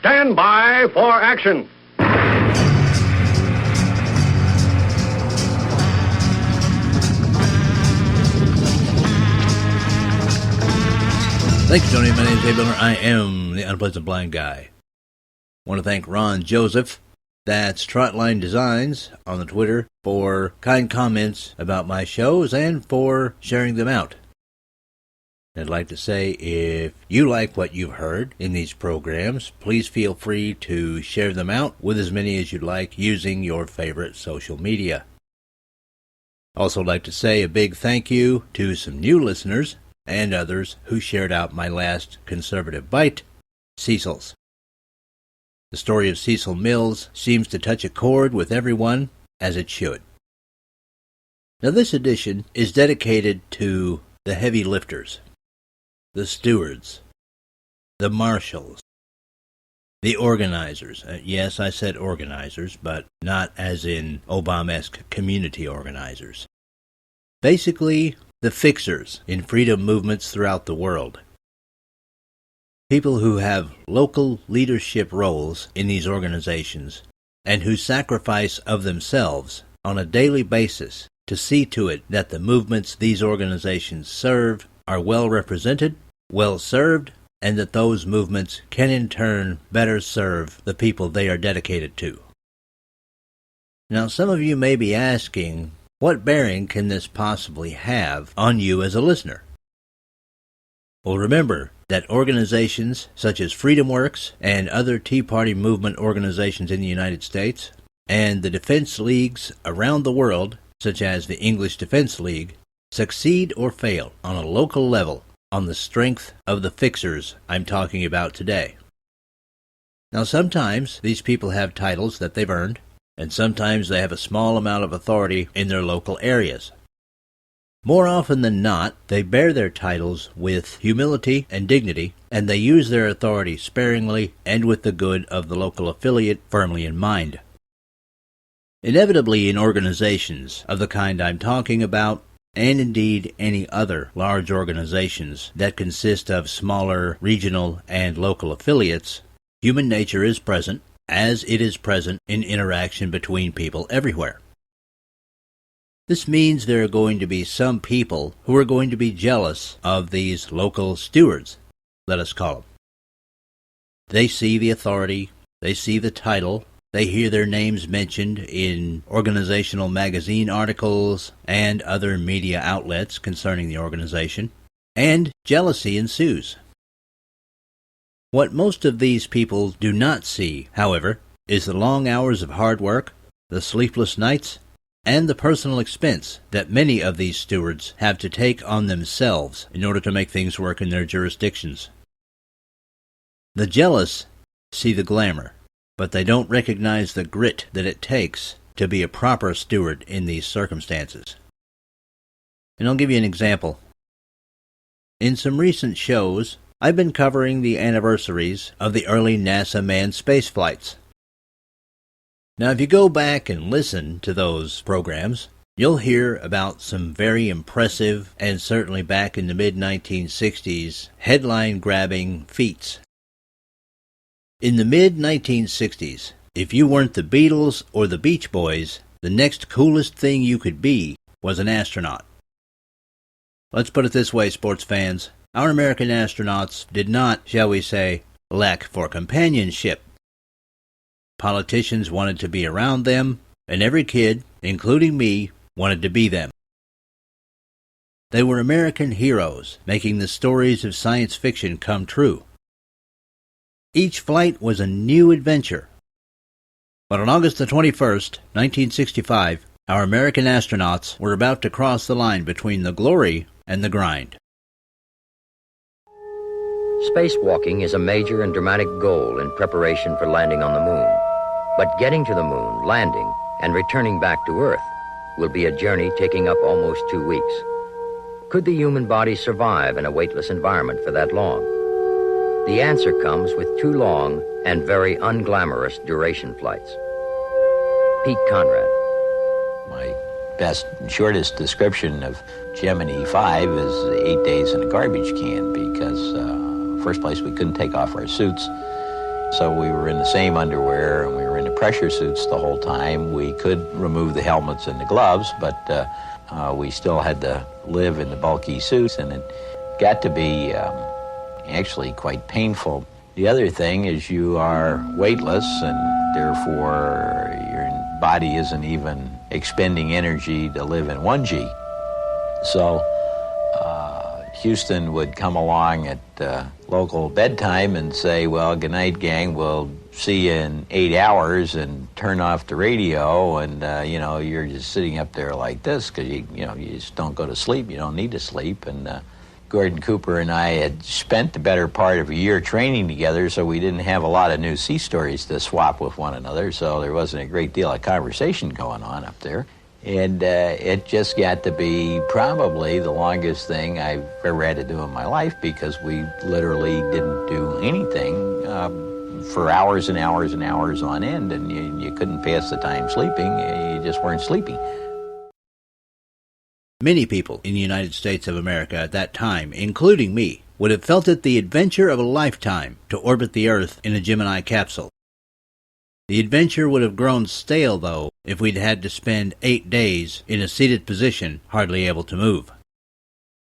stand by for action. Thank you, Tony. My name is Dave Miller. I am the Unpleasant Blind Guy. I want to thank Ron Joseph, that's Trotline Designs, on the Twitter, for kind comments about my shows and for sharing them out. I'd like to say, if you like what you've heard in these programs, please feel free to share them out with as many as you'd like using your favorite social media. Also like to say a big thank you to some new listeners and others who shared out my last conservative bite, Cecil's. The story of Cecil Mills seems to touch a chord with everyone, as it should. Now this edition is dedicated to the heavy lifters, the stewards, the marshals, the organizers. Yes, I said organizers, but not as in Obama-esque community organizers. Basically, the fixers in freedom movements throughout the world. People who have local leadership roles in these organizations and who sacrifice of themselves on a daily basis to see to it that the movements these organizations serve are well represented, well served, and that those movements can in turn better serve the people they are dedicated to. Now, some of you may be asking, what bearing can this possibly have on you as a listener? Well, remember that organizations such as Freedom Works and other Tea Party movement organizations in the United States, and the defense leagues around the world, such as the English Defense League, succeed or fail on a local level on the strength of the fixers I'm talking about today. Now, sometimes these people have titles that they've earned, and sometimes they have a small amount of authority in their local areas. More often than not, they bear their titles with humility and dignity, and they use their authority sparingly and with the good of the local affiliate firmly in mind. Inevitably, in organizations of the kind I'm talking about, and indeed any other large organizations that consist of smaller regional and local affiliates, human nature is present, as it is present in interaction between people everywhere. This means there are going to be some people who are going to be jealous of these local stewards, let us call them. They see the authority, they see the title, they hear their names mentioned in organizational magazine articles and other media outlets concerning the organization, and jealousy ensues. What most of these people do not see, however, is the long hours of hard work, the sleepless nights, and the personal expense that many of these stewards have to take on themselves in order to make things work in their jurisdictions. The jealous see the glamour, but they don't recognize the grit that it takes to be a proper steward in these circumstances. And I'll give you an example. In some recent shows, I've been covering the anniversaries of the early NASA manned space flights. Now, if you go back and listen to those programs, you'll hear about some very impressive, and certainly back in the mid-1960s, headline-grabbing feats. In the mid-1960s, if you weren't the Beatles or the Beach Boys, the next coolest thing you could be was an astronaut. Let's put it this way, sports fans. Our American astronauts did not, shall we say, lack for companionship. Politicians wanted to be around them, and every kid, including me, wanted to be them. They were American heroes, making the stories of science fiction come true. Each flight was a new adventure. But on August the 21st, 1965, our American astronauts were about to cross the line between the glory and the grind. Spacewalking is a major and dramatic goal in preparation for landing on the moon. But getting to the moon, landing, and returning back to Earth will be a journey taking up almost 2 weeks. Could the human body survive in a weightless environment for that long? The answer comes with 2 long and very unglamorous duration flights. Pete Conrad. My best and shortest description of Gemini 5 is 8 days in a garbage can because, first place, we couldn't take off our suits, So we were in the same underwear and we were in the pressure suits the whole time. We could remove the helmets and the gloves, but we still had to live in the bulky suits, and it got to be actually quite painful. The other thing is you are weightless, and therefore your body isn't even expending energy to live in 1G. So Houston would come along at local bedtime and say, well, good night, gang, we'll see you in 8 hours, and turn off the radio, and, you're just sitting up there like this because, you just don't go to sleep. You don't need to sleep. And Gordon Cooper and I had spent the better part of a year training together, so we didn't have a lot of new sea stories to swap with one another, so there wasn't a great deal of conversation going on up there. And it just got to be probably the longest thing I've ever had to do in my life, because we literally didn't do anything for hours and hours and hours on end, and you couldn't pass the time sleeping. You just weren't sleeping. Many people in the United States of America at that time, including me, would have felt it the adventure of a lifetime to orbit the Earth in a Gemini capsule. The adventure would have grown stale, though, if we'd had to spend 8 days in a seated position, hardly able to move.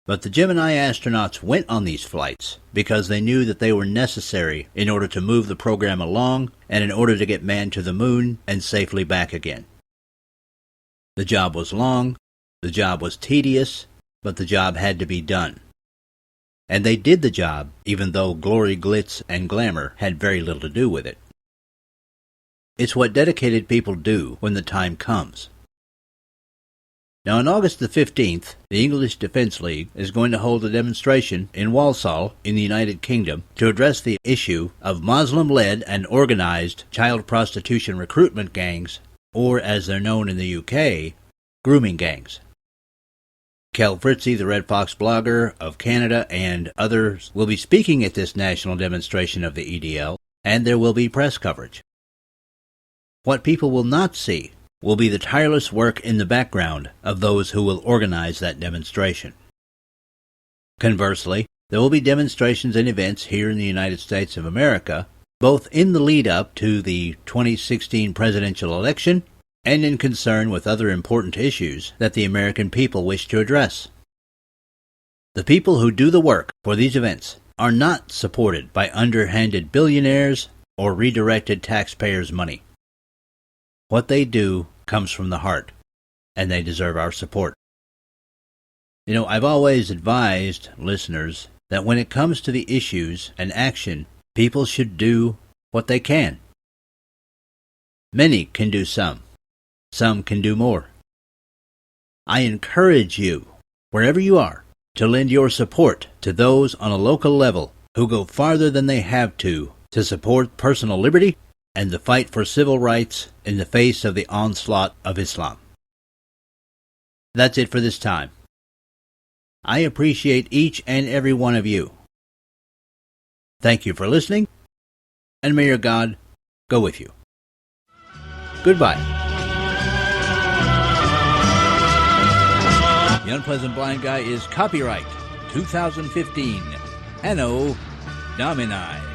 But the Gemini astronauts went on these flights because they knew that they were necessary in order to move the program along and in order to get man to the moon and safely back again. The job was long, the job was tedious, but the job had to be done. And they did the job, even though glory, glitz, and glamour had very little to do with it. It's what dedicated people do when the time comes. Now, on August the 15th, the English Defence League is going to hold a demonstration in Walsall, in the United Kingdom, to address the issue of Muslim-led and organized child prostitution recruitment gangs, or as they're known in the UK, grooming gangs. Kel Fritzy, the Red Fox blogger of Canada, and others will be speaking at this national demonstration of the EDL, and there will be press coverage. What people will not see will be the tireless work in the background of those who will organize that demonstration. Conversely, there will be demonstrations and events here in the United States of America, both in the lead-up to the 2016 presidential election and in concern with other important issues that the American people wish to address. The people who do the work for these events are not supported by underhanded billionaires or redirected taxpayers' money. What they do comes from the heart, and they deserve our support. I've always advised listeners that when it comes to the issues and action, people should do what they can. Many can do some. Some can do more. I encourage you, wherever you are, to lend your support to those on a local level who go farther than they have to support personal liberty and the fight for civil rights in the face of the onslaught of Islam. That's it for this time. I appreciate each and every one of you. Thank you for listening, and may your God go with you. Goodbye. The Unpleasant Blind Guy is copyright 2015, Anno Domini.